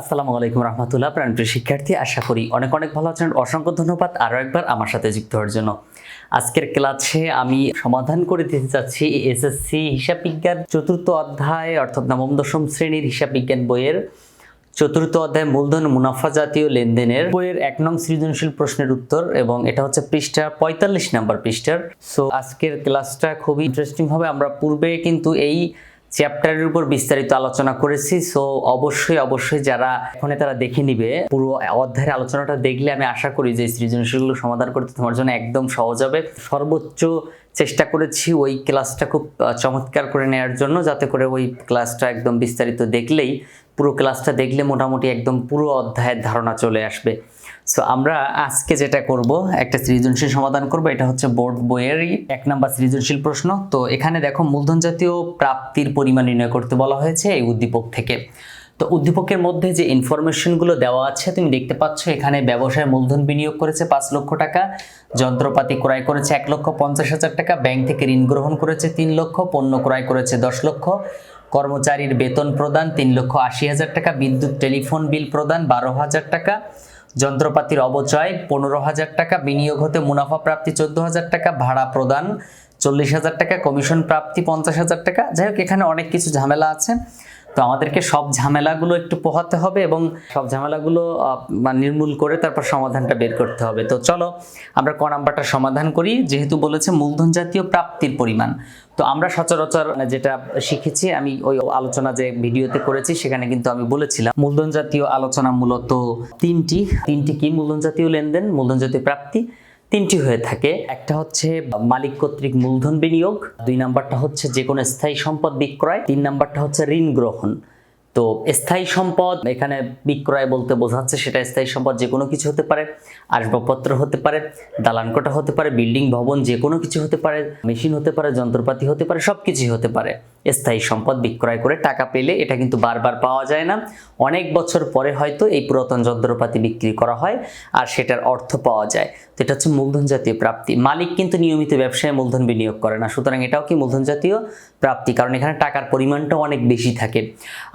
আসসালামু আলাইকুম রহমতুল্লাহ। প্রাণপ্রিয় শিক্ষার্থী, আশা করি অনেক ভালো আছেন। অসংখ্য ধন্যবাদ আরও একবার আমার সাথে যুক্ত হওয়ার জন্য। আজকের ক্লাসে আমি সমাধান করে দিতে চাচ্ছি এসএসসি হিসাব বিজ্ঞান চতুর্থ অধ্যায় অর্থাৎ নবম দশম শ্রেণীর হিসাব বিজ্ঞান বইয়ের চতুর্থ অধ্যায় মূলধন মুনাফা জাতীয় লেনদেনের বইয়ের 1 নং সৃজনশীল প্রশ্নের উত্তর, এবং এটা হচ্ছে পৃষ্ঠা 45 নম্বর পৃষ্ঠার। সো আজকের ক্লাসটা খুবই ইন্টারেস্টিং হবে। আমরা পূর্বে কিন্তু এই চ্যাপ্টারের উপর বিস্তারিত আলোচনা করেছি। সো অবশ্যই যারা এখনই তারা দেখে নিবে। পুরো অধ্যায়ের আলোচনাটা দেখলে আমি আশা করি যে সৃজনশীলগুলো সমাধান করতে তোমার জন্য একদম সহজ হবে। সর্বোচ্চ চেষ্টা করেছি ওই ক্লাসটা খুব চমৎকার করে নেওয়ার জন্য, যাতে করে ওই ক্লাসটা একদম বিস্তারিত দেখলেই, পুরো ক্লাসটা দেখলে মোটামুটি একদম পুরো অধ্যায়ের ধারণা চলে আসবে। সো আমরা আজকে যেটা করব, একটা সৃজনশীল সমাধান করব। এটা হচ্ছে বোর্ড বইয়েরই 1 নম্বর সৃজনশীল প্রশ্ন। তো এখানে দেখো, মূলধন জাতীয় প্রাপ্তির পরিমাণ নির্ণয় করতে বলা হয়েছে এই উদ্দীপক থেকে। তো উদ্দীপকের মধ্যে যে ইনফরমেশনগুলো দেওয়া আছে তুমি দেখতে পাচ্ছ। এখানে ব্যবসায় মূলধন বিনিয়োগ করেছে 5 লক্ষ টাকা, যন্ত্রপাতি ক্রয় করেছে 1,50,000 টাকা, ব্যাংক থেকে ঋণ গ্রহণ করেছে 3 লক্ষ, পণ্য ক্রয় করেছে 10 লক্ষ, কর্মচারীর বেতন প্রদান 3,80,000 টাকা, বিদ্যুৎ টেলিফোন বিল প্রদান 12,000 টাকা, যন্ত্রপাতির অবচয় 15,000 টাকা, বিনিয়োগ হতে মুনাফা প্রাপ্তি 14,000 টাকা, ভাড়া প্রদান 40,000 টাকা, কমিশন প্রাপ্তি 50,000 টাকা। যাই হোক, এখানে অনেক কিছু ঝামেলা আছে। তো আমাদেরকে সব ঝামেলাগুলো একটু পোহাতে হবে এবং সব ঝামেলাগুলো নির্মূল করে তারপর সমাধানটা বের করতে হবে। তো চলো আমরা ক নাম্বারটা সমাধান করি। যেহেতু বলেছে মূলধন জাতীয় প্রাপ্তির পরিমাণ, তো আমরা সচরাচর যেটা শিখেছি, আমি ওই আলোচনা যে ভিডিওতে করেছি সেখানে কিন্তু আমি বলেছিলাম মূলধন জাতীয় আলোচনা মূলত তিনটি কি মূলধন জাতীয় লেনদেন, মূলধন জাতীয় প্রাপ্তি তিনটি হয়ে থাকে। একটা হচ্ছে মালিক কর্তৃক মূলধন বিনিয়োগ, 2 নাম্বারটা হচ্ছে যে কোনো স্থায়ী সম্পদ বিক্রয়, 3 নাম্বারটা হচ্ছে ঋণ গ্রহণ। তো স্থায়ী সম্পদ এখানে বিক্রয় বলতে বোঝাচ্ছে সেটা স্থায়ী সম্পদ যে কোনো কিছু হতে পারে, আসবাবপত্র হতে পারে, দালানকোঠা হতে পারে, বিল্ডিং ভবন যে কোনো কিছু হতে পারে, মেশিন হতে পারে, যন্ত্রপাতি হতে পারে, সব কিছুই হতে পারে। স্থায়ী সম্পদ বিক্রয় করে টাকা পেলে এটা কিন্তু বারবার পাওয়া যায় না, অনেক বছর পরে হয়তো এই পুরাতন যন্ত্রপাতি বিক্রি করা হয় আর সেটার অর্থ পাওয়া যায়। তো এটা হচ্ছে মূলধন জাতীয় প্রাপ্তি। মালিক কিন্তু নিয়মিত ব্যবসায় মূলধন বিনিয়োগ করে না, সুতরাং এটাও কি মূলধন জাতীয় প্রাপ্তি, কারণ এখানে টাকার পরিমাণটাও অনেক বেশি থাকে।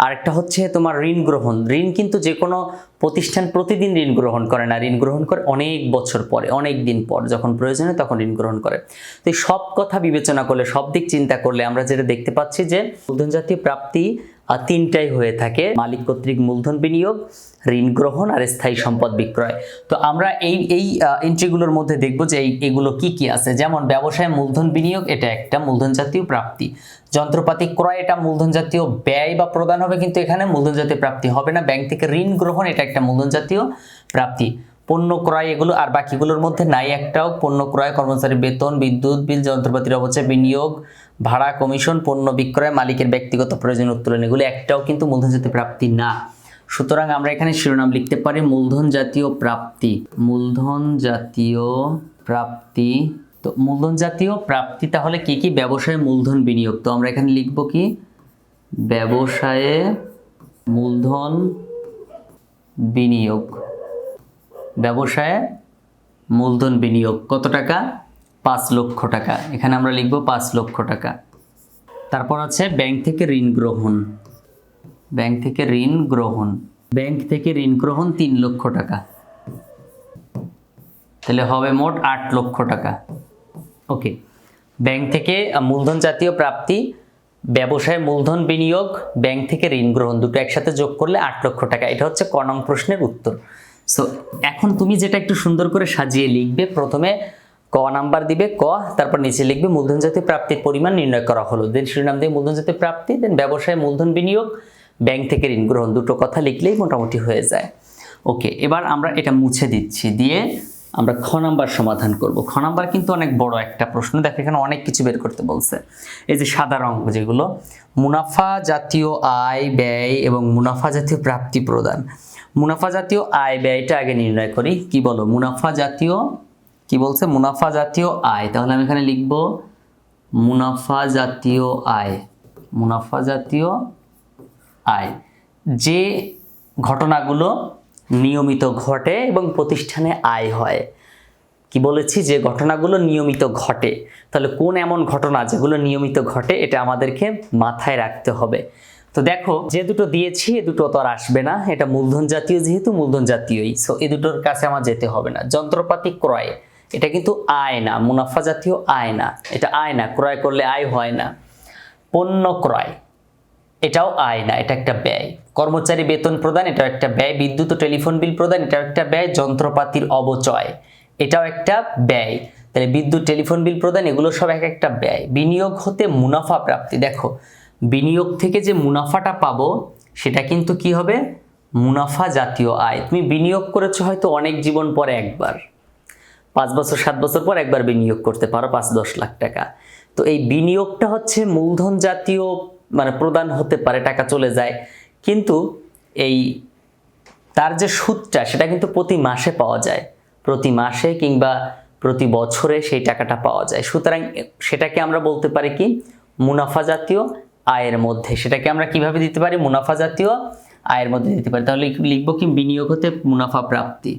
আর একটা হচ্ছে তোমার ঋণ গ্রহণ। ঋণ কিন্তু যে কোনো প্রতিষ্ঠান প্রতিদিন ঋণ গ্রহণ করে না, ঋণ গ্রহণ করে অনেক বছর পরে, অনেক দিন পর, যখন প্রয়োজন হয় তখন ঋণ গ্রহণ করে। তো এই সব কথা বিবেচনা করলে, সব দিক চিন্তা করলে আমরা যেটা দেখতে পাচ্ছি যে মূলধন জাতীয় প্রাপ্তি তিনটাই হয়ে থাকে: মালিক কর্তৃক মূলধন বিনিয়োগ, ঋণ গ্রহণ আর স্থায়ী সম্পদ বিক্রয়। তো আমরা এই এন্ট্রিগুলোর মধ্যে দেখব যে এগুলো কি আছে। যেমন ব্যবসায় মূলধন বিনিয়োগ, এটা একটা মূলধন জাতীয় প্রাপ্তি। যন্ত্রপাতি ক্রয়, এটা মূলধন জাতীয় ব্যয় বা প্রদান হবে, কিন্তু এখানে মূলধন জাতীয় প্রাপ্তি হবে না। ব্যাংক থেকে ঋণ গ্রহণ, এটা একটা মূলধন জাতীয় প্রাপ্তি। পণ্য ক্রয়, এগুলো আর বাকিগুলোর মধ্যে নাই একটাও। পণ্য ক্রয়, কর্মচারী বেতন, বিদ্যুৎ বিল, যন্ত্রপাতির অবচয়, বিনিয়োগ, ভাড়া, কমিশন, পণ্য বিক্রয়, মালিকের ব্যক্তিগত প্রয়োজন উত্তোলন, এগুলো একটাও কিন্তু মূলধন জাতীয় প্রাপ্তি না। সুতরাং আমরা এখানে শিরোনাম লিখতে পারি মূলধন জাতীয় প্রাপ্তি। মূলধন জাতীয় প্রাপ্তি। তো মূলধন জাতীয় প্রাপ্তি তাহলে কি? ব্যবসায়ে মূলধন বিনিয়োগ। তো আমরা এখানে লিখব কি? ব্যবসায়ে মূলধন বিনিয়োগ। ব্যবসায়ে মূলধন বিনিয়োগ কত টাকা? 5 লক্ষ টাকা। এখানে আমরা লিখব 5 লক্ষ টাকা। তারপর আছে ব্যাংক থেকে ঋণ গ্রহণ। ব্যাংক থেকে ঋণ গ্রহণ। ব্যাংক থেকে ঋণ গ্রহণ 3 লক্ষ টাকা। তাহলে হবে মোট 8 লক্ষ টাকা। ওকে, ব্যাংক থেকে মূলধন জাতীয় প্রাপ্তি, ব্যবসায় মূলধন বিনিয়োগ, ব্যাংক থেকে ঋণ গ্রহণ, দুটো একসাথে যোগ করলে 8 লক্ষ টাকা। এটা হচ্ছে ক নং প্রশ্নের উত্তর। সো এখন তুমি যেটা একটু সুন্দর করে সাজিয়ে লিখবে, প্রথমে ক নাম্বার দিবে ক, তারপর নিচে লিখবে মূলধন জাতীয় প্রাপ্তির পরিমাণ নির্ণয় করা হলো, দেন শিরোনাম দিয়ে মূলধন জাতীয় প্রাপ্তি, দেন ব্যবসায় মূলধন বিনিয়োগ, ব্যাংক থেকে ঋণ গ্রহণ, দুটো কথা লিখলেই মোটামুটি হয়ে যায়। ওকে, এবার আমরা এটা মুছে দিচ্ছি, দিয়ে আমরা খ নাম্বার সমাধান করব। খ নাম্বার কিন্তু অনেক বড় একটা প্রশ্ন। দেখো এখানে অনেক কিছু বের করতে বলছে। এই যে সাদা রঙ যেগুলো, মুনাফা জাতীয় আয় ব্যয় এবং মুনাফা জাতীয় প্রাপ্তি প্রদান। মুনাফা জাতীয় আয় ব্যয়টা আগে নির্ণয় করি। কি বলো? মুনাফা জাতীয়, কি বলছে? মুনাফা জাতীয় আয়। তাহলে আমি এখানে লিখব মুনাফা জাতীয় আয়। মুনাফা জাতীয় আয়, যে ঘটনাগুলো নিয়মিত ঘটে এবং প্রতিষ্ঠানে আয় হয়। কি বলেছি? যে ঘটনাগুলো নিয়মিত ঘটে। তাহলে কোন এমন ঘটনা যেগুলো নিয়মিত ঘটে, এটা আমাদেরকে মাথায় রাখতে হবে। তো তো দেখো যে দুটো দিয়েছি এ দুটো তো আর আসবে না, এটা মূলধন জাতীয়, যেহেতু মূলধন জাতীয়ই, সো এ দুটোর কাছে আমার যেতে হবে না। যন্ত্রপাতি ক্রয়, এটা কিন্তু আয় না, মুনাফা জাতীয় আয় না, এটা আয় না, ক্রয় করলে আয় হয় না। পণ্য ক্রয়, এটাও আয় না, এটা একটা ব্যয়। কর্মচারী বেতন প্রদান, এটাও একটা ব্যয়। বিদ্যুৎ ও টেলিফোন বিল প্রদান, এটাও একটা ব্যয়। যন্ত্রপাতির অবচয়, এটাও একটা ব্যয়। তাহলে বিদ্যুৎ, টেলিফোন বিল প্রদান, এগুলো সব এক একটা ব্যয়। বিনিয়োগ হতে মুনাফা প্রাপ্তি, দেখো বিনিয়োগ থেকে যে মুনাফাটা পাবো সেটা কিন্তু কি হবে, মুনাফা জাতীয় আয়। তুমি বিনিয়োগ করেছো হয়তো অনেক জীবন পরে একবার, 5 বছর 7 বছর পর একবার বিনিয়োগ করতে পারো 5-10 লাখ টাকা। তো এই বিনিয়োগটা হচ্ছে মূলধন জাতীয়, মানে প্রদান হতে পারে, টাকা চলে যায়, কিন্তু এই তার যে সুদটা সেটা কিন্তু প্রতি মাসে পাওয়া যায়, প্রতি মাসে কিংবা প্রতি বছরে সেই টাকাটা পাওয়া যায়। সুতরাং সেটাকে আমরা বলতে পারি কি, মুনাফা জাতীয় আয়ের মধ্যে। সেটাকে আমরা কিভাবে দিতে পারি, মুনাফা জাতীয় আয়ের মধ্যে দিতে পারি। তাহলে লিখবো কি, বিনিয়োগ হতে মুনাফা প্রাপ্তি।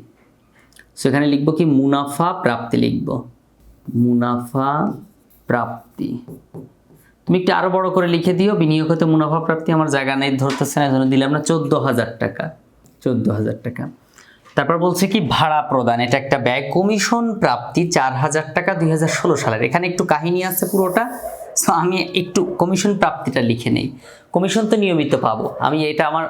সেখানে লিখবো কি, মুনাফা প্রাপ্তি লিখবো, মুনাফা প্রাপ্তি। তুমি একটু আরো বড় করে লিখে দিও, বিনিয়োগ হতে মুনাফা প্রাপ্তি। আমার জায়গা নেই, ধরতেছে না, এজন্য দিলাম না। 14,000 টাকা, 14,000 টাকা। তারপর বলছে কি, ভাড়া প্রদান, এটা একটা ব্যয়। কমিশন প্রাপ্তি 4,000 টাকা 2016 সালের। এখানে একটু কাহিনী আছে পুরোটা, সো আমি একটু কমিশন প্রাপ্তিটা লিখে নেই। কমিশন তো নিয়মিত পাবো আমি, এটা আমার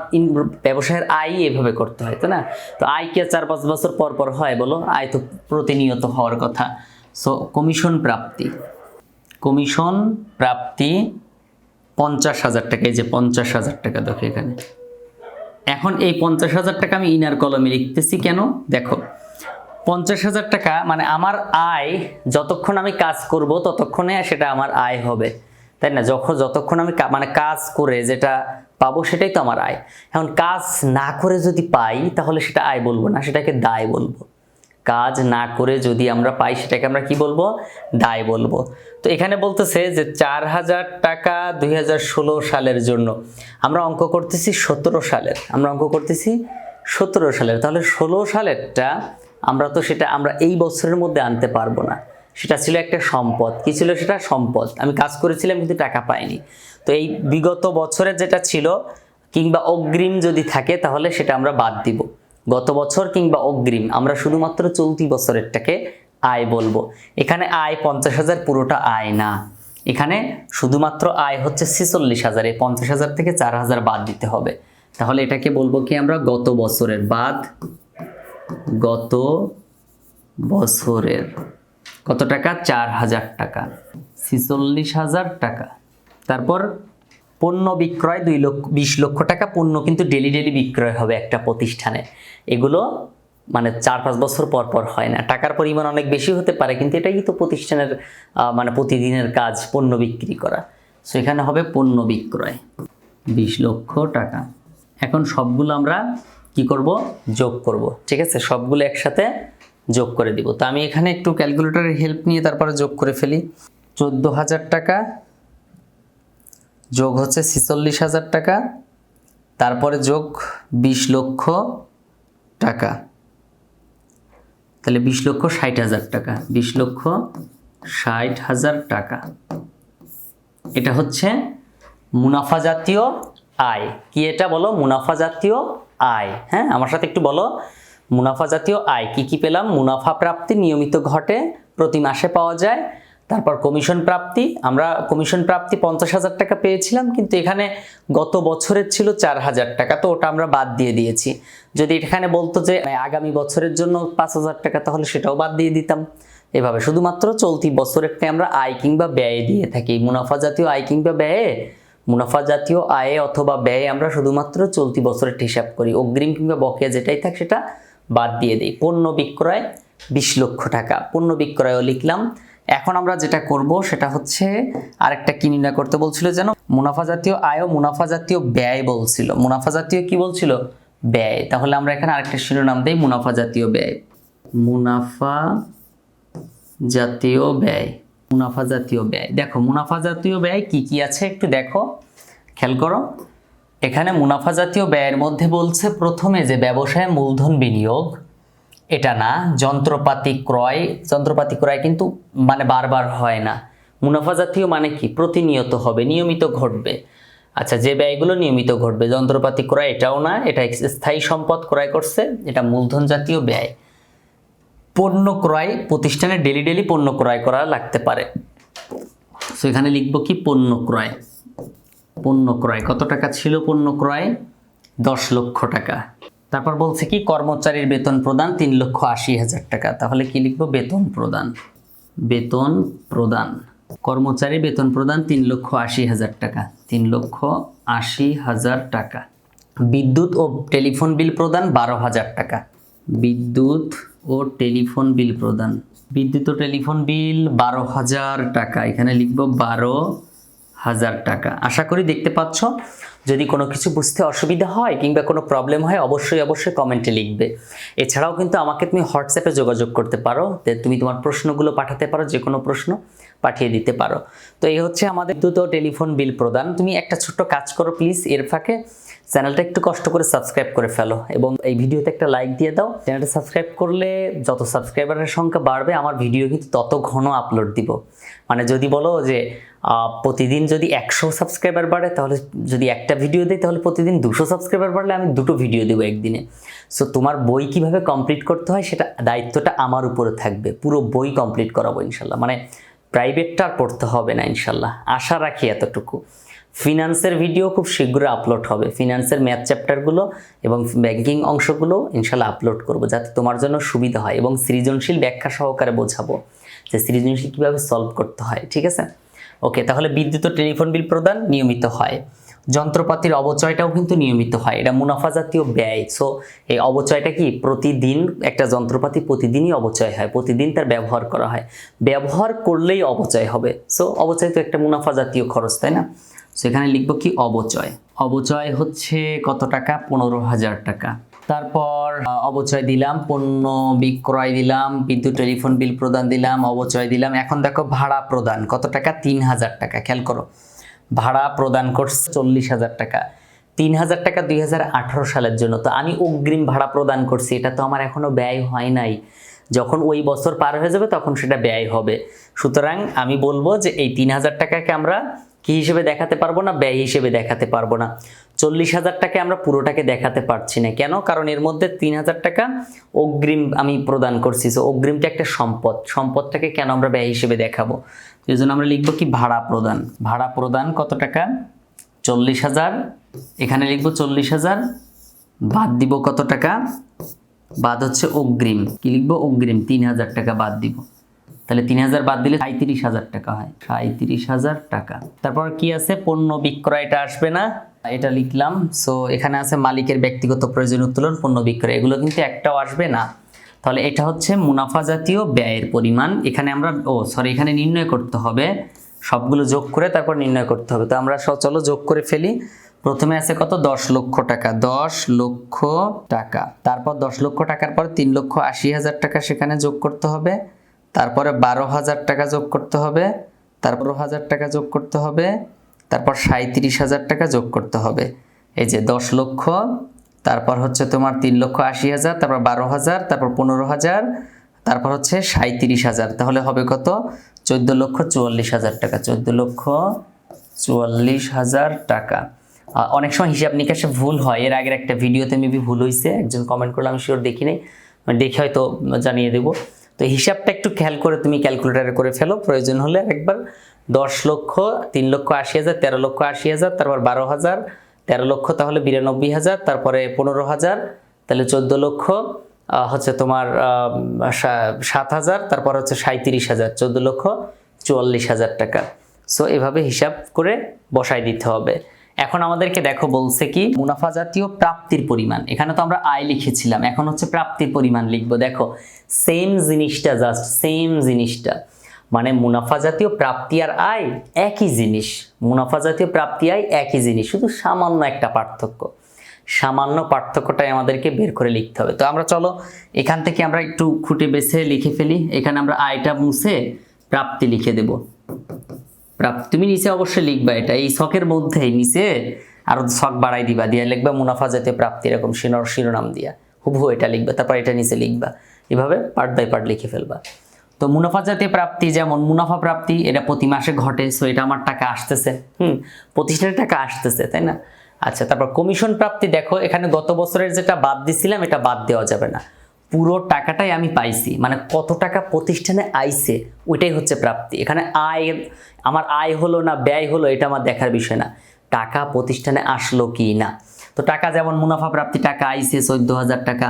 ব্যবসায়ের আয় এভাবে করতে হয়, তো না? তো আয় কি 4-5 বছর পর পর হয় বলো? আয় তো প্রতিনিয়ত হওয়ার কথা। সো কমিশন প্রাপ্তি, কমিশন প্রাপ্তি 50,000 টাকা। এই যে 50,000 টাকা দেখো এখানে। এখন এই 50,000 টাকা আমি ইনার কলমে লিখতেছি কেন, দেখো 50,000 টাকা মানে আমার আয়, যতক্ষণ আমি কাজ করব ততক্ষণে সেটা আমার আয় হবে, তাই না? যতক্ষণ আমি মানে কাজ করে যেটা পাবো সেটাই তো আমার আয়। এখন কাজ না করে যদি পাই তাহলে সেটা আয় বলবো না, সেটাকে দায় বলবো। কাজ না করে যদি আমরা পাই সেটাকে আমরা কি বলবো, দায় বলবো। তো এখানে বলতেছে যে 4,000 টাকা 2016 সালের জন্য। আমরা অঙ্ক করতেছি 17 সালের, আমরা অঙ্ক করতেছি 17 সালের। তাহলে 16 সালেরটা সেটা আমরা এই বছরের মধ্যে আনতে পারবো না। সেটা ছিল একটা সম্পদ। কি ছিল সেটা? সম্পদ। আমি কাজ করেছিলাম কিন্তু টাকা পাইনি। তো এই বিগত বছরের যেটা ছিল কিংবা অগ্রিম যদি থাকে তাহলে সেটা আমরা বাদ দিব। গত বছর কিংবা অগ্রিম, আমরা শুধুমাত্র চলতি বছরেরটাকে আয় বলবো। এখানে আয় 50,000 পুরোটা আয় না, এখানে শুধুমাত্র আয় হচ্ছে 46,000। এই 50,000 থেকে 4,000 বাদ দিতে হবে। তাহলে এটাকে বলবো কি আমরা, গত বছরের বাদ, গত বছরের কত টাকা, 4,000 টাকা, 46,000 টাকা। তারপর পণ্য বিক্রয় 20 লক্ষ টাকা। পণ্য কিন্তু ডেলি বিক্রয় হবে একটা প্রতিষ্ঠানে, এগুলো মানে 4-5 বছর পর পর হয় না। টাকার পরিমাণ অনেক বেশি হতে পারে, কিন্তু এটাই তো প্রতিষ্ঠানের মানে প্রতিদিনের কাজ, পণ্য বিক্রি করা। সো এখানে হবে পণ্য বিক্রয় 20 লক্ষ টাকা। এখন সবগুলো আমরা কি করব, যোগ করব। ঠিক আছে, সবগুলো একসাথে যোগ করে দিব। তো আমি এখানে একটু ক্যালকুলেটরের হেল্প নিয়ে তারপরে যোগ করে ফেলি। 14,000 টাকা যোগ হচ্ছে 46,000 টাকা, তারপরে যোগ 20 লক্ষ টাকা, তাহলে 20,60,000 টাকা, 20,60,000 টাকা। এটা হচ্ছে মুনাফা জাতীয় আয়। কি এটা বলো, মুনাফা জাতীয় আয়। হ্যাঁ, আমার সাথে একটু বলো, মুনাফা জাতীয় আয়। কি কি পেলাম? মুনাফা প্রাপ্তি নিয়মিত ঘটে, প্রতি মাসে পাওয়া যায়। তারপর কমিশন প্রাপ্তি, আমরা কমিশন প্রাপ্তি 50,000 টাকা পেয়েছিলাম, কিন্তু এখানে গত বছরের ছিল 4,000 টাকা, তো ওটা আমরা বাদ দিয়ে দিয়েছি। যদি এখানে বলতো যে আগামী বছরের জন্য 5,000 টাকা, তাহলে সেটাও বাদ দিয়ে দিতাম। এভাবে শুধুমাত্র চলতি বছরেরটাই আমরা আয় কিংবা ব্যয়ে দিয়ে থাকি। মুনাফা জাতীয় আয় কিংবা ব্যয়ে, মুনাফা জাতীয় আয়ে অথবা ব্যয়ে আমরা শুধুমাত্র চলতি বছরের হিসাব করি। অগ্রিম কিংবা বকেয়া যেটাই থাক সেটা বাদ দিয়ে দিই। পণ্য বিক্রয় 20 লক্ষ টাকা, পণ্য বিক্রয়ও লিখলাম। এখন আমরা যেটা করব সেটা হচ্ছে আরেকটা কি নির্ণয় করতে বলছিল যেন, মুনাফা জাতীয় আয় ও মুনাফা জাতীয় ব্যয় বলছিল। মুনাফা জাতীয় কি বলছিল? ব্যয়। তাহলে আমরা এখানে আরেকটা শিরোনাম দেই, মুনাফা জাতীয় ব্যয়। মুনাফা জাতীয় ব্যয়, মুনাফা জাতীয় ব্যয়। দেখো মুনাফা জাতীয় ব্যয় কি কি আছে একটু দেখো, খেয়াল করো। এখানে মুনাফা জাতীয় ব্যয়ের মধ্যে বলছে প্রথমে যে ব্যবসায় মূলধন বিনিয়োগ, এটা না। যন্ত্রপাতি ক্রয়, যন্ত্রপাতি ক্রয় কিন্তু মানে বারবার হয় না। মুনাফা জাতীয় মানে কি? প্রতিনিয়ত হবে, নিয়মিত ঘটবে। আচ্ছা, যে ব্যয়গুলো নিয়মিত ঘটবে, যন্ত্রপাতি ক্রয় এটাও না, এটা স্থায়ী সম্পদ ক্রয় করছে, এটা মূলধন জাতীয় ব্যয়। পণ্য ক্রয়, প্রতিষ্ঠানে ডেলি পণ্য ক্রয় করা লাগতে পারে, সো এখানে লিখবো কি পণ্য ক্রয়। পণ্য ক্রয় কত টাকা ছিল? পণ্য ক্রয় 10 লক্ষ টাকা। তারপর বলছে কি কর্মচারীর বেতন প্রদান 3,80,000 টাকা, তাহলে কি লিখবো? বেতন প্রদান। বেতন প্রদান, কর্মচারী বেতন প্রদান 3,80,000 টাকা, 3,80,000 টাকা। বিদ্যুৎ ও টেলিফোন বিল প্রদান 12,000 টাকা। বিদ্যুৎ ও টেলিফোন বিল প্রদান, বিদ্যুৎ ও টেলিফোন বিল 12,000 টাকা, এখানে লিখবো 12,000 টাকা। আশা করি দেখতে পাচ্ছ। যদি কোনো কিছু বুঝতে অসুবিধা হয় কিংবা কোনো প্রবলেম হয় অবশ্যই কমেন্টে লিখবে। এছাড়াও কিন্তু আমাকে তুমি হোয়াটসঅ্যাপে যোগাযোগ করতে পারো, তুমি তোমার প্রশ্নগুলো পাঠাতে পারো, যে কোনো প্রশ্ন পাঠিয়ে দিতে পারো। তো এই হচ্ছে আমাদের বিদ্যুৎ ও টেলিফোন বিল প্রদান। তুমি একটা ছোট্ট কাজ করো প্লিজ, এর ফাঁকে চ্যানেলটা একটু কষ্ট করে সাবস্ক্রাইব করে ফেলো এবং এই ভিডিওতে একটা লাইক দিয়ে দাও। চ্যানেলটা সাবস্ক্রাইব করলে যত সাবস্ক্রাইবারের সংখ্যা বাড়বে আমার ভিডিও কিন্তু তত ঘন আপলোড দিব। মানে যদি বলো যে প্রতিদিন যদি 100 সাবস্ক্রাইবার বাড়ে, তাহলে যদি একটা ভিডিও দেয় তাহলে প্রতিদিন 200 সাবস্ক্রাইবার বাড়লে আমি 2টো ভিডিও দেবো একদিনে। সো তোমার বই কিভাবে কমপ্লিট করতে হয় সেটা দায়িত্বটা আমার উপরে থাকবে। পুরো বই কমপ্লিট করাবো ইনশাল্লাহ, মানে প্রাইভেটটা আর পড়তে হবে না ইনশাল্লাহ, আশা রাখি এতটুকু। ফিনান্সের ভিডিও খুব শীঘ্রই আপলোড হবে, ফিনান্সের ম্যাথ চ্যাপ্টারগুলো এবং ব্যাংকিং অংশগুলো ইনশাল্লাহ আপলোড করব, যাতে তোমার জন্য সুবিধা হয় এবং সৃজনশীল ব্যাখ্যা সহকারে বোঝাবো যে সৃজনশীল কীভাবে সলভ করতে হয়। ঠিক আছে, ওকে। তাহলে বিদ্যুৎ ও টেলিফোন বিল প্রদান নিয়মিত হয়। যন্ত্রপাতির অবচয়টাও কিন্তু নিয়মিত হয়, এটা মুনাফা জাতীয় ব্যয়। সো এই অবচয়টা কি? প্রতিদিন একটা যন্ত্রপাতি প্রতিদিনই অবচয় হয়, প্রতিদিন তার ব্যবহার করা হয়, ব্যবহার করলেই অবচয় হবে। সো অবচয় তো একটা মুনাফা জাতীয় খরচ, তাই না? সেখানে লিখবো কি অবচয়। অবচয় হচ্ছে কত টাকা? 15,000 টাকা। তারপর অবচয় দিলাম, পণ্য বিক্রয় দিলাম, বিদ্যুৎ টেলিফোন বিল প্রদান দিলাম, অবচয় দিলাম। এখন দেখো ভাড়া প্রদান কত টাকা? 3,000 টাকা। খেয়াল করো, ভাড়া প্রদান করছে 40,000 টাকা। 3,000 টাকা 2018 সালের জন্য, তো আমি অগ্রিম ভাড়া প্রদান করছি, এটা তো আমার এখনো ব্যয় হয় নাই। যখন ওই বছর পার হয়ে যাবে তখন সেটা ব্যয় হবে। সুতরাং আমি বলবো যে এই 3,000 টাকাকে আমরা কি হিসেবে দেখাতে পারবো না? ব্যয় হিসেবে দেখাতে পারবো না। 40,000 টাকা আমরা পুরোটাকে দেখাতে পারছি না, কেন? কারণ এর মধ্যে 3,000 টাকা অগ্রিম আমি প্রদান করছি। সো অগ্রিমটা একটা সম্পদ, সম্পদটাকে কেন আমরা ব্যয় হিসেবে দেখাবো? এই জন্য আমরা লিখবো কি ভাড়া প্রদান। ভাড়া প্রদান কত টাকা? 40,000। এখানে লিখবো 40,000, বাদ দিব কত টাকা? বাদ হচ্ছে অগ্রিম। কি লিখবো? অগ্রিম 3,000 টাকা বাদ দিব। তাহলে 3,000 বাদ দিলে 37,000 টাকা হয়, 37,000 টাকা। তারপর কি আছে? পণ্য বিক্রয়টা আসবে না, এটা লিখলাম। সো এখানে আছে মালিকের ব্যক্তিগত প্রয়োজন উত্তোলন, পণ্য বিক্রয়, এগুলো কিন্তু একটাও আসবে না। তাহলে এটা হচ্ছে মুনাফা জাতীয় ব্যয়ের পরিমাণ। এখানে আমরা এখানে নির্ণয় করতে হবে, সবগুলো যোগ করে তারপর নির্ণয় করতে হবে। তো আমরা চলো যোগ করে ফেলি। প্রথমে আছে কত? 10 লক্ষ টাকা। 10 লক্ষ টাকা, তারপর 10 লক্ষ টাকার পর 3,80,000 টাকা সেখানে যোগ করতে হবে, তারপরে 12,000 টাকা যোগ করতে হবে, তারপর 1,000 টাকা যোগ করতে হবে, তারপর 37,000 টাকা যোগ করতে হবে। এই যে 10 লক্ষ, তারপর হচ্ছে তোমার 3,80,000, তারপর 12,000, তারপর 15,000, তারপর হচ্ছে 37,000, তাহলে হবে কত? 14,44,000 টাকা। 14,44,000 টাকা। অনেক সময় হিসাব নিকাশে ভুল হয়, এর আগের একটা ভিডিওতে মেবি ভুল হয়েছে, একজন কমেন্ট করলে, আমি শিওর দেখি নাই, দেখে হয়তো জানিয়ে দেবো। তো হিসাবটা একটু খেয়াল করে তুমি ক্যালকুলেটারে করে ফেলো, প্রয়োজন হলে একবার। 10 লক্ষ, 3,80,000, 13,80,000, তারপর 12,000, 13 লক্ষ তাহলে 92,000, তারপরে 15,000, তাহলে 14 লক্ষ হচ্ছে তোমার 7,000, তারপর হচ্ছে 37,000, 14,44,000 টাকা। সো এভাবে হিসাব করে বসাই দিতে হবে। এখন আমাদেরকে দেখো বলছে কি মুনাফা জাতীয় প্রাপ্তির পরিমাণ। এখানে তো আমরা আয় লিখেছিলাম, এখন হচ্ছে প্রাপ্তির পরিমাণ লিখবো। দেখো সেম জিনিসটা, জাস্ট সেম জিনিসটা, মানে মুনাফা জাতীয় প্রাপ্তি আর আয় একই জিনিস। মুনাফা জাতীয় প্রাপ্তি আয় একই জিনিস, শুধু সামান্য একটা পার্থক্য। সামান্য পার্থক্যটাই আমাদেরকে বের করে লিখতে হবে। তো আমরা চলো এখান থেকে আমরা একটু খুঁটে বেছে লিখে ফেলি। এখানে আমরা আয়টা মুছে প্রাপ্তি লিখে দেব। প্রাপ্তি তুমি নিচে অবশ্যই লিখবা, এটা এই ছকের মধ্যেই নিচে আরো ছক বাড়াই দিবা, দিয়ে লিখবা মুনাফা জাতীয় প্রাপ্তি, এরকম শিরোনাম দিয়া হুবহু এটা লিখবা, তারপর এটা নিচে লিখবা, এভাবে পার্ট বাই পার্ট লিখে ফেলবা। তো মুনাফা জাতীয় প্রাপ্তি যেমন মুনাফা প্রাপ্তি এটা প্রতি মাসে ঘটে, সো এটা আমার টাকা আসতেছে, প্রতিষ্ঠানের টাকা আসতেছে, তাই না? আচ্ছা, তারপর কমিশন প্রাপ্তি দেখো, এখানে গত বছরের যেটা বাদ দিছিলাম এটা বাদ দেওয়া যাবে না, পুরো টাকাটাই আমি পাইছি, মানে কত টাকা প্রতিষ্ঠানে আইছে ওইটাই হচ্ছে প্রাপ্তি। এখানে আয়, আমার আয় হলো না ব্যয় হলো এটা আমার দেখার বিষয় না, টাকা প্রতিষ্ঠানে আসলো কি না। তো টাকা যেমন মুনাফা প্রাপ্তি টাকা আইছে 14,000 টাকা,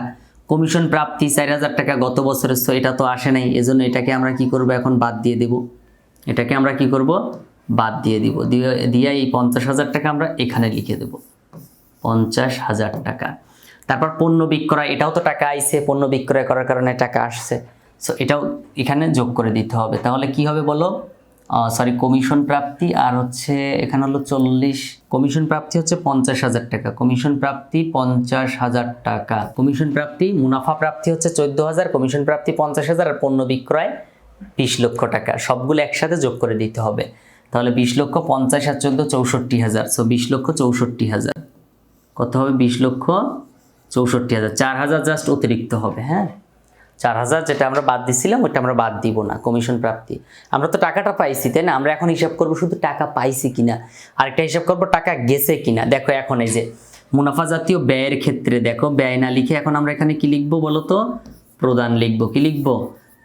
কমিশন প্রাপ্তি 4,000 টাকা গত বছরের, সো এটা তো আসে নাই, এজন্য এটাকে আমরা কি করব এখন বাদ দিয়ে দেব, এটাকে আমরা কি করব বাদ দিয়ে দিব, দিয়ে এই 50,000 টাকা আমরা এখানে লিখে দেব, 50,000 টাকা। তারপর পণ্য বিক্রয়, এটাও তো টাকা আইছে, পণ্য বিক্রয় করার কারণে টাকা আসছে, সো এটাও এখানে যোগ করে দিতে হবে। তাহলে কি হবে বলো, সরি কমিশন প্রাপ্তি আর হচ্ছে এখানে হলো 40, কমিশন প্রাপ্তি হচ্ছে 50,000 টাকা, কমিশন প্রাপ্তি 50,000 টাকা, কমিশন প্রাপ্তি, মুনাফা প্রাপ্তি হচ্ছে 14,000, কমিশন প্রাপ্তি 50,000 আর পণ্য বিক্রয় 20 লক্ষ টাকা, সবগুলো একসাথে যোগ করে দিতে হবে। তাহলে 20 লক্ষ 50 আর 14 64,000, সো 20 লক্ষ 64,000 কত হবে, 20 লক্ষ 64,000, 4,000 জাস্ট অতিরিক্ত হবে। হ্যাঁ, 4,000 যেটা আমরা বাদ দিছিলাম ওটা আমরা বাদ দিব না। কমিশন প্রাপ্তি, আমরা তো টাকাটা পাইছি, তাই না? আমরা এখন হিসাব করব শুধু টাকা পাইছি কিনা, আরেকটা হিসাব করব টাকা গেছে কিনা। দেখো এখন এই যে মুনাফা জাতীয় ব্যয়ের ক্ষেত্রে দেখো, ব্যয় না লিখে এখন আমরা এখানে কি লিখবো বলো তো, প্রদান লিখবো। কি লিখবো,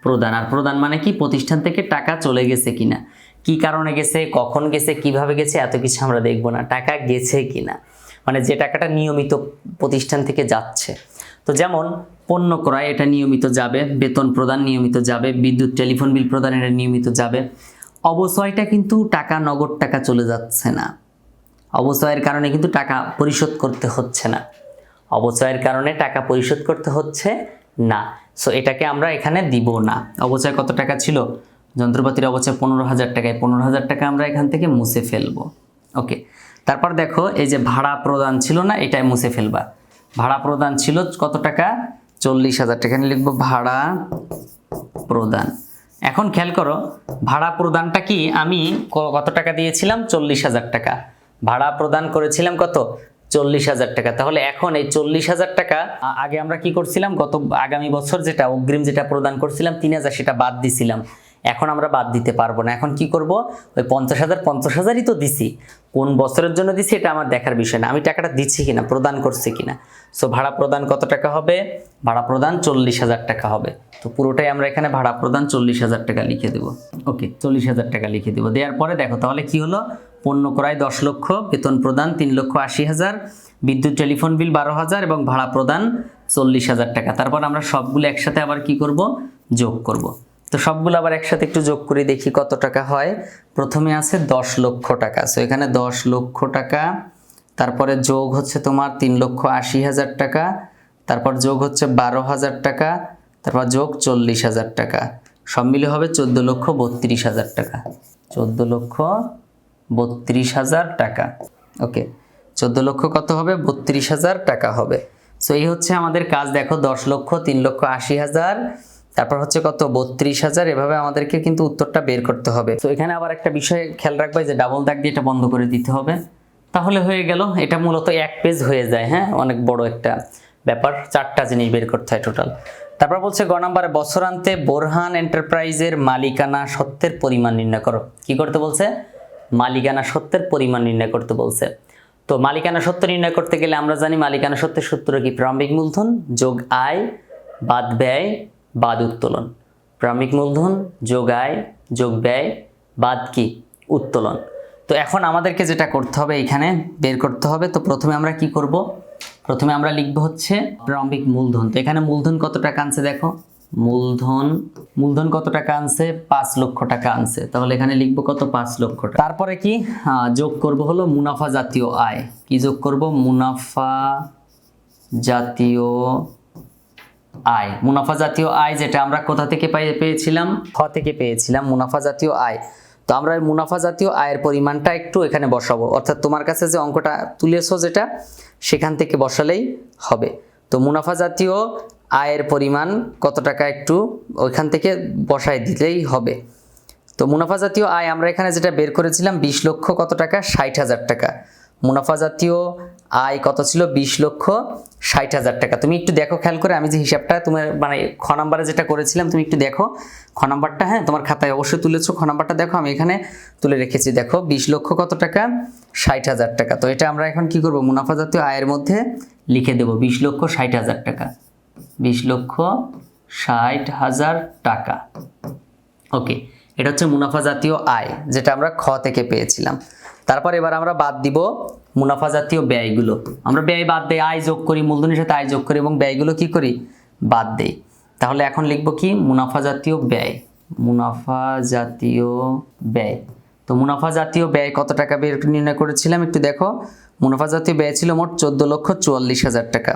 প্রদান। আর প্রদান মানে কি, প্রতিষ্ঠান থেকে টাকা চলে গেছে কিনা, কি কারণে গেছে, কখন গেছে, কিভাবে গেছে, এত কিছু আমরা দেখবো না, টাকা গেছে কিনা, মানে যে টাকাটা নিয়মিত প্রতিষ্ঠান থেকে যাচ্ছে। তো যেমন পণ্য ক্রয় এটা নিয়মিত যাবে, বেতন প্রদান নিয়মিত যাবে, বিদ্যুৎ টেলিফোন বিল প্রদান এটা নিয়মিত যাবে। অবচয়টা কিন্তু টাকা, নগদ টাকা চলে যাচ্ছে না, অবচয়ের কারণে কিন্তু টাকা পরিশোধ করতে হচ্ছে না, অবচয়ের কারণে টাকা পরিশোধ করতে হচ্ছে না, সো এটাকে আমরা এখানে দিব না। অবচয় কত টাকা ছিল, যন্ত্রপাতির অবচয় 15,000 টাকায়, 15,000 টাকা আমরা এখান থেকে মুছে ফেলবো। ওকে, তারপর দেখো এই যে ভাড়া প্রদান ছিল না, এটাই মুছে ফেলবা। ভাড়া প্রদান ছিল কত টাকা, 40,000 টাকা, এখানে লিখবো ভাড়া প্রদান। এখন খেয়াল করো, ভাড়া প্রদানটা কি আমি কত টাকা দিয়েছিলাম, 40,000 টাকা, ভাড়া প্রদান করেছিলাম কত, 40,000 টাকা। তাহলে এখন এই 40,000 টাকা আগে আমরা কি করছিলাম, গত আগামী বছর যেটা অগ্রিম যেটা প্রদান করছিলাম 3,000, সেটা বাদ দিছিলাম, এখন আমরা বাদ দিতে পারবো না। এখন কি করব, ওই 50,000ই তো দিছি, কোন বছরের জন্য দিছি এটা আমার দেখার বিষয় না, আমি টাকাটা দিচ্ছি কিনা, প্রদান করছি কিনা। সো ভাড়া প্রদান কত টাকা হবে, ভাড়া প্রদান 40,000 টাকা হবে। তো পুরোটাই আমরা এখানে ভাড়া প্রদান 40,000 টাকা লিখে দেবো। ওকে, 40,000 টাকা লিখে দেবো। দেওয়ার পরে দেখো তাহলে কি হলো, পণ্য ক্রয় 10 লক্ষ, বেতন প্রদান 3,80,000, বিদ্যুৎ টেলিফোন বিল 12,000 এবং ভাড়া প্রদান 40,000 টাকা। তারপর আমরা সবগুলো একসাথে আবার কি করব, যোগ করব। তো সবগুলো আবার একসাথে একটু যোগ করে দেখি কত টাকা হয়। প্রথমে আছে 10 লক্ষ টাকা, সো এখানে 10 লক্ষ টাকা, তারপরে যোগ হচ্ছে তোমার 3,80,000 টাকা, তারপর যোগ হচ্ছে 12,000 টাকা, তারপর যোগ 40,000 টাকা, সব মিলে হবে 14,32,000 টাকা, 14,32,000 টাকা। ওকে, 14 লক্ষ কত হবে, 32,000 টাকা হবে। সো এই হচ্ছে আমাদের কাজ। দেখো 10 লক্ষ, 3,80,000, তারপর হচ্ছে কত, 32,000, এভাবে আমাদেরকে কিন্তু উত্তরটা বের করতে হবে। তো এখানে আবার একটা বিষয় খেয়াল রাখবে যে ডাবল দাগ দিয়ে এটা বন্ধ করে দিতে হবে, তাহলে হয়ে গেল। এটা মূলত এক পেজ হয়ে যায়, হ্যাঁ, অনেক বড় একটা ব্যাপার, 4টা জিনিস বের করতে হয় টোটাল। তারপর বলছে গ নাম্বারে, বছরান্তে বোরহান এন্টারপ্রাইজের মালিকানা সত্ত্বের পরিমাণ নির্ণয় করো। কি করতে বলছে, মালিকানা সত্ত্বের পরিমাণ নির্ণয় করতে বলছে। তো মালিকানা সত্ত্ব নির্ণয় করতে গেলে আমরা জানি মালিকানা সত্ত্বের সূত্র কি, প্রারম্ভিক মূলধন যোগ আয় বাদ ব্যয় বাদ উত্তোলন, প্রারম্ভিক মূলধন যোগ আয় যোগ ব্যয় বাদ কি, উত্তোলন। তো এখন আমাদেরকে যেটা করতে হবে এখানে বের করতে হবে। তো প্রথমে আমরা কি করব, প্রথমে আমরা লিখব হচ্ছে প্রারম্ভিক মূলধন। তো এখানে মূলধন কত টাকা আনছে দেখো, মূলধন কত টাকা আনছে, 5 লক্ষ টাকা আনছে, তাহলে এখানে লিখবো কত, 5 লক্ষ টাকা। তারপরে কি যোগ করব হলো মুনাফা জাতীয় আয়। কি যোগ করব, মুনাফা জাতীয় আয়। মুনাফা জাতীয় আয় যেটা আমরা কোথা থেকে পেয়েছিলাম, খ থেকে পেয়েছিলাম মুনাফা জাতীয় আয়। তো আমরা এই মুনাফা জাতীয় আয়ের পরিমাণটা একটু এখানে বসাবো, অর্থাৎ তোমার কাছে যে অঙ্কটা তুলেছো যেটা সেখান থেকে বসালেই হবে। তো মুনাফা জাতীয় আয়ের পরিমাণ কত টাকা একটু ওইখান থেকে বসাই দিলেই হবে। তো মুনাফা জাতীয় আয় আমরা এখানে যেটা বের করেছিলাম 20 লক্ষ কত টাকা, 60,000 টাকা। মুনাফা জাতীয় আয় কত ছিল 20,60,000 টাকা। তুমি একটু দেখো খেয়াল করে, আমি যে হিসাবটা তোমার মানে খ নাম্বারে যেটা করেছিলাম তুমি একটু দেখো খ নাম্বারটা, হ্যাঁ তোমার খাতায় অবশ্যই তুলেছো, খ নাম্বারটা দেখো, আমি এখানে তুলে রেখেছি। দেখো 20 লক্ষ কত টাকা, 60,000 টাকা। তো এটা আমরা এখন কি করব, মুনাফা জাতীয় আয়ের মধ্যে লিখে দেব 20,60,000 টাকা, 20,60,000 টাকা। ওকে, এটা হচ্ছে মুনাফা জাতীয় আয় যেটা আমরা খ থেকে পেয়েছিলাম। তারপর এবার আমরা বাদ দিব মুনাফা জাতীয় ব্যয়গুলো। আমরা ব্যয় বাদ দেই, আয় যোগ করি, মূলধনের সাথে আয় যোগ করি এবং ব্যয়গুলো কি করি, বাদ দেই। তাহলে এখন লিখব কি, মুনাফা জাতীয় ব্যয়, মুনাফা জাতীয় ব্যয়। তো মুনাফা জাতীয় ব্যয় কত টাকা বের নির্ণয় করেছিলাম একটু দেখো, মুনাফা জাতীয় ব্যয় ছিল মোট 14,44,000 টাকা,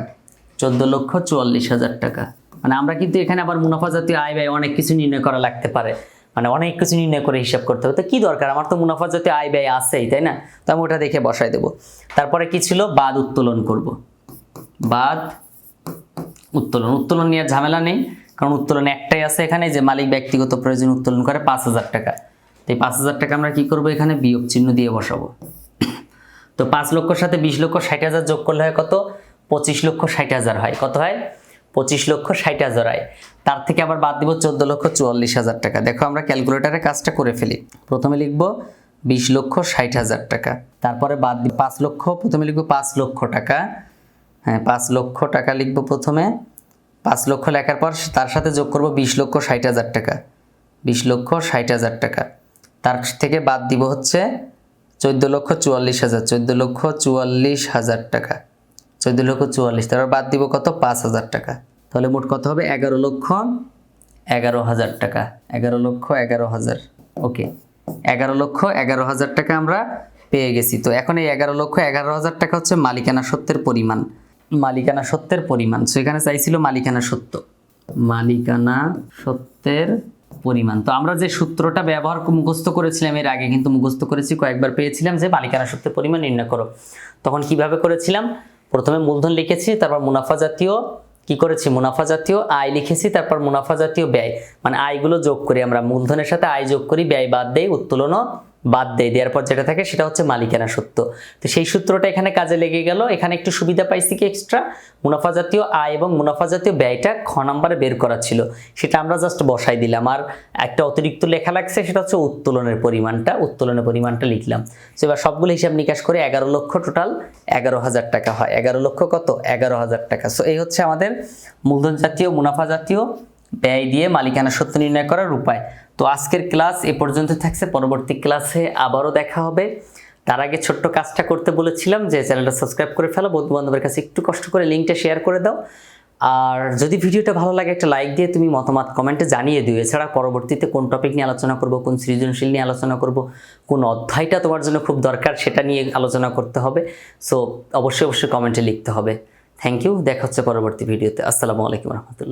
14,44,000 টাকা। মানে আমরা কিন্তু এখানে আবার মুনাফা জাতীয় আয় ব্যয় অনেক কিছু নির্ণয় করা লাগতে পারে, মানে অনেক কিছু নির্ণয় করে হিসাব করতে হবে। তো কি দরকার, আমার তো মুনাফা জাতীয় আয় ব্যয় আছেই, তাই না? তো আমি ওটা দেখে বসাই দেব। তারপরে কি ছিল, বাদ উত্তোলন করব, বাদ উত্তোলন। উত্তোলন নিয়ে ঝামেলা নেই, কারণ উত্তোলন একটাই আছে এখানে, যে মালিক ব্যক্তিগত প্রয়োজন উত্তোলন করে 5,000 টাকা। তো এই 5,000 টাকা আমরা কি করব, এখানে বিয়োগ চিহ্ন দিয়ে বসাবো। তো 5 লক্ষর সাথে 20,60,000 যোগ করলে হয় কত, 25,60,000 হয়। কত হয়, 25,60,000 হয়। তার থেকে আবার বাদ দিব 14,44,000 টাকা। দেখো আমরা ক্যালকুলেটারে কাজটা করে ফেলি। প্রথমে লিখব 20,60,000 টাকা, তারপরে বাদ দিব 5 লক্ষ, প্রথমে লিখব 5 লক্ষ টাকা, হ্যাঁ 5 লক্ষ টাকা লিখব প্রথমে। 5 লক্ষ লেখার পর তার সাথে যোগ করব 20,60,000 টাকা, 20,60,000 টাকা। তার থেকে বাদ দিব হচ্ছে 14,44,000, 14,44,000 টাকা, 14,44,000। তারপর বাদ দিব কত, 5,000 টাকা। তাহলে মোট কত হবে, 11,11,000 টাকা, 11,11,000। ওকে, 11,11,000 টাকা আমরা পেয়ে গেছি। তো এখন এই 11,11,000 টাকা হচ্ছে মালিকানা সত্ত্বের পরিমাণ, মালিকানা সত্ত্বের পরিমাণ। সো এখানে চাইছিল মালিকানা সত্ত্ব, মালিকানা সত্ত্বের পরিমাণ। তো আমরা যে সূত্রটা ব্যবহার মুখস্থ করেছিলাম এর আগে, কিন্তু মুখস্থ করেছি কয়েকবার, পেয়েছিলাম যে মালিকানা সত্ত্বের পরিমাণ নির্ণয় করো। তখন কিভাবে করেছিলাম, প্রথমে মূলধন লিখেছি, তারপর মুনাফা জাতীয় কি করেছি, মুনাফা জাতীয় আয় লিখেছি, তারপর মুনাফা জাতীয় ব্যয়, মানে আয়গুলো যোগ করি, আমরা মূলধনের সাথে আয় যোগ করি, ব্যয় বাদ দেই, উত্তোলনও বাদ দেই, দেওয়ার পর যেটা থাকে সেটা হচ্ছে মালিকানা সত্ত্ব। তো সেই সূত্রটা এখানে কাজে লেগে গেল। এখানে একটু সুবিধা পাইছি কি, এক্সট্রা মুনাফা জাতীয় আয় এবং মুনাফা জাতীয় ব্যয়টা খ নাম্বারে বের করা ছিল, সেটা আমরা জাস্ট বসাই দিলাম। আর একটা অতিরিক্ত লেখা লাগছে, সেটা হচ্ছে উত্তোলনের পরিমাণটা লিখলাম। তো এবার সবগুলো হিসাব নিকাশ করে 11 লক্ষ, টোটাল 11,000 টাকা হয়। 11 লক্ষ কত, 11,000 টাকা। সো এই হচ্ছে আমাদের মূলধন জাতীয়, মুনাফা জাতীয় ব্যয় দিয়ে মালিকানা সত্ত্ব নির্ণয় করার উপায়। তো আজকের ক্লাস এ পর্যন্ত থাকছে, পরবর্তী ক্লাসে আবারও দেখা হবে। তার আগে ছোট্ট কাজটা করতে বলেছিলাম, যে চ্যানেলটা সাবস্ক্রাইব করে ফেলো, বন্ধু বান্ধবের কাছে একটু কষ্ট করে লিঙ্কটা শেয়ার করে দাও। আর যদি ভিডিওটা ভালো লাগে একটা লাইক দিয়ে তুমি মতামত কমেন্টে জানিয়ে দিও। এছাড়া পরবর্তীতে কোন টপিক নিয়ে আলোচনা করব, কোন সৃজনশীল নিয়ে আলোচনা করব, কোন অধ্যায়টা তোমার জন্য খুব দরকার সেটা নিয়ে আলোচনা করতে হবে। সো অবশ্যই কমেন্টে লিখতে হবে। থ্যাংক ইউ, দেখা হচ্ছে পরবর্তী ভিডিওতে। আসসালামু আলাইকুম রহমতুল্লাহ।